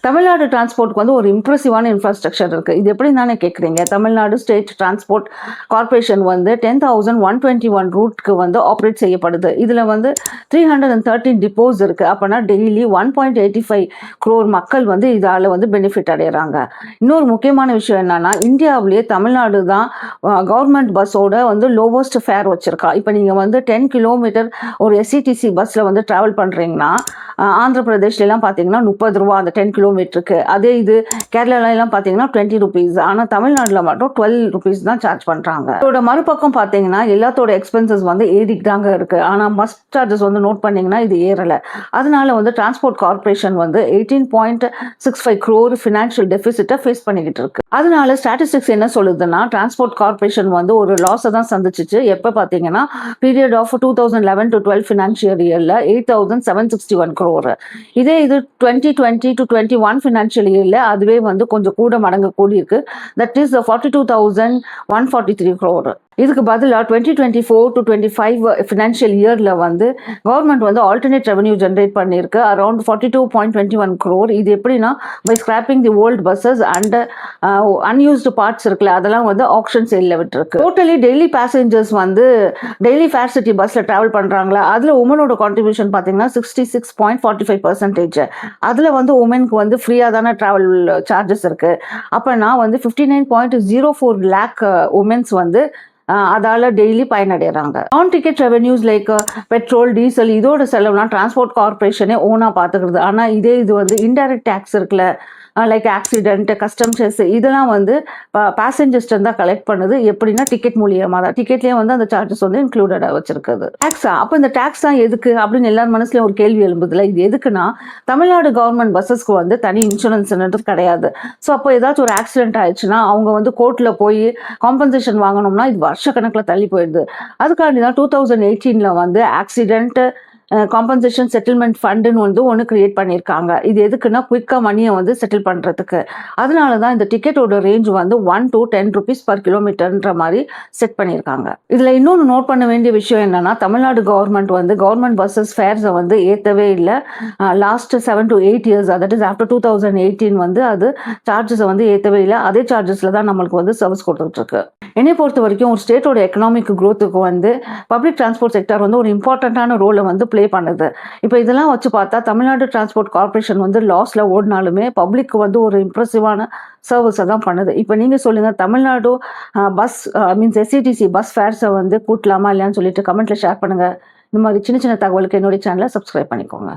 தமிழ்நாடு டிரான்ஸ்போர்ட்க்கு வந்து ஒரு இம்ப்ரெசிவான இன்ஃப்ராஸ்ட்ரக்சர் இருக்குது. இது எப்படி தானே கேட்குறீங்க? தமிழ்நாடு ஸ்டேட் டிரான்ஸ்போர்ட் கார்பரேஷன் வந்து 10,121 ரூட்க்கு வந்து ஆப்ரேட் செய்யப்படுது. இதில் வந்து 313 டிப்போஸ் இருக்குது. அப்போனா டெய்லி 1.85 crore மக்கள் வந்து இதால் வந்து பெனிஃபிட் அடைகிறாங்க. இன்னொரு முக்கியமான விஷயம் என்னன்னா, இந்தியாவிலேயே தமிழ்நாடு தான் கவர்மெண்ட் பஸ்ஸோட வந்து லோவஸ்ட் ஃபேர் வச்சுருக்கா. இப்போ நீங்கள் வந்து 10 கிலோமீட்டர் ஒரு எஸ்சிடிசி பஸ்ஸில் வந்து ட்ராவல் பண்ணுறீங்கன்னா, ஆந்திர பிரதேஷ்லாம் பார்த்தீங்கன்னா 30 ரூபா அந்த 10 கிலோமீட்டருக்கு. அதே இது கேரளாலாம் பார்த்தீங்கன்னா 20 rupees. ஆனால் தமிழ்நாட்டில் மட்டும் 12 rupees தான் சார்ஜ் பண்ணுறாங்க. இதோட மறுபக்கம் பார்த்தீங்கன்னா எல்லாத்தோட எக்ஸ்பென்சஸ் வந்து ஏறிட்டு தாங்க இருக்குது. ஆனால் பஸ் சார்ஜஸ் வந்து நோட் பண்ணிங்கன்னா இது ஏறலை. அதனால வந்து டிரான்ஸ்போர்ட் கார்பரேஷன் வந்து 18.65 crore ஃபினான்ஷியல் டெபிசிட்டை ஃபேஸ் பண்ணிக்கிட்டு இருக்கு. அதனால ஸ்டாட்டிஸ்டிக்ஸ் என்ன சொல்லுதுன்னா, டிரான்ஸ்போர்ட் கார்பரேஷன் வந்து ஒரு லாஸை தான் சந்திச்சிச்சு. எப்போ பார்த்தீங்கன்னா பீரியட் ஆஃப் 2011 to 12 ஃபினான்ஷியல் இயரில் 8,761 crore. இதே இது 2020 to 21 ஃபினான்ஷியல் இயரில் அதுவே வந்து கொஞ்சம் கூட மடங்கு கூடியிருக்கு. That is 42,143 crore. இதுக்கு பதிலாக 2024 to 25 ஃபினான்ஷியல் இயரில் வந்து கவர்மெண்ட் வந்து ஆல்டர்னேட் ரெவன்யூ ஜென்ரேட் பண்ணியிருக்கு அரௌண்ட் 42.21 crore. இது எப்படின்னா by scrapping the old buses and unused parts இருக்குல்ல, அதெல்லாம் வந்து ஆக்ஷன் சேலில் விட்டுருக்கு. டோட்டலி டெய்லி பேசஞ்சர்ஸ் வந்து டெய்லி ஃபேர் சிட்டி பஸ்ஸில் ட்ராவல் பண்ணுறாங்களா, அதில் உமனோட கான்ட்ரிபியூஷன் பார்த்தீங்கன்னா 66.45%. அதில் வந்து உமனுக்கு வந்து ஃப்ரீயாக தானே ட்ராவல் சார்ஜஸ் இருக்குது. அப்போனா வந்து 59.04 lakh உமன்ஸ் வந்து அதால் டெய்லி பயனடைகிறாங்க. நான் ticket revenues like petrol, diesel இதோட செலவுலாம் டிரான்ஸ்போர்ட் கார்பரேஷனே ஓனாக பார்த்துக்கிறது. ஆனால் இதே இது வந்து இன்டைரக்ட் டேக்ஸ் இருக்குல்ல, லைக் ஆக்சிடென்ட், கஸ்டம் செஸ் இதெல்லாம் வந்து பேசஞ்சர்ஸ்ட்டு தான் கலெக்ட் பண்ணுது. எப்படின்னா டிக்கெட் மூலியமாக தான். டிக்கெட்லேயே வந்து அந்த சார்ஜஸ் வந்து இன்க்ளூடடாக வச்சிருக்குது. டேக்ஸா? அப்போ இந்த டேக்ஸ் தான் எதுக்கு அப்படின்னு எல்லாரும் மனசுலையும் ஒரு கேள்வி எழும்புதில்ல. இது எதுக்குன்னா, தமிழ்நாடு கவர்மெண்ட் பஸ்ஸஸ்க்கு வந்து தனி இன்சூரன்ஸ்ன்றது கிடையாது. ஸோ அப்போ ஏதாச்சும் ஒரு ஆக்சிடென்ட் ஆயிடுச்சுன்னா அவங்க வந்து கோர்ட்டில் போய் காம்பன்சேஷன் வாங்கணும்னா இது வருஷக்கணக்கில் தள்ளி போயிடுது. அதுக்காண்டி தான் 2018 வந்து ஆக்சிடென்ட் காம்பன்சேஷன் செட்டில்மெண்ட் ஃபண்டுன்னு வந்து ஒன்று கிரியேட் பண்ணியிருக்காங்க. இது எதுக்குன்னா குயிக்காக மணியை வந்து செட்டில் பண்ணுறதுக்கு. அதனால தான் இந்த டிக்கெட்டோட ரேஞ்ச் வந்து 1 to 10 rupees per kilometerன்ற மாதிரி செட் பண்ணியிருக்காங்க. இதில் இன்னொன்று நோட் பண்ண வேண்டிய விஷயம் என்னன்னா, தமிழ்நாடு கவர்மெண்ட் வந்து கவர்மெண்ட் பஸ்ஸஸ் ஃபேர்ஸை வந்து ஏற்றவே இல்லை. Last 7 to 8 years, that is after 2018 வந்து அது சார்ஜஸை வந்து ஏற்றவே இல்லை. அதே சார்ஜஸில் தான் நம்மளுக்கு வந்து சர்வீஸ் கொடுத்துட்ருக்கு. என்னை பொறுத்த வரைக்கும் ஒரு ஸ்டேட்டோட எக்கனாமிக் க்ரோத்துக்கு வந்து பப்ளிக் டிரான்ஸ்போர்ட் செக்டர் வந்து ஒரு இம்பார்ட்டண்ட்டான ரோலை வந்து ப்ளே பண்ணுது. இப்போ இதெல்லாம் வச்சு பார்த்தா தமிழ்நாடு டிரான்ஸ்போர்ட் கார்பரேஷன் வந்து லாஸில் ஓடினாலுமே பப்ளிக் வந்து ஒரு இம்ப்ரெசிவான சர்வீஸை தான் பண்ணுது. இப்போ நீங்கள் சொல்லுங்கள், Tamil Nadu bus means SCTC bus ஃபேர்ஸை வந்து கூட்டலாமா இல்லையான்னு சொல்லிட்டு கமெண்ட்டில் ஷேர் பண்ணுங்கள். இந்த மாதிரி சின்ன சின்ன தகவலுக்கு என்னுடைய சேனலை சப்ஸ்கிரைப் பண்ணிக்கோங்க.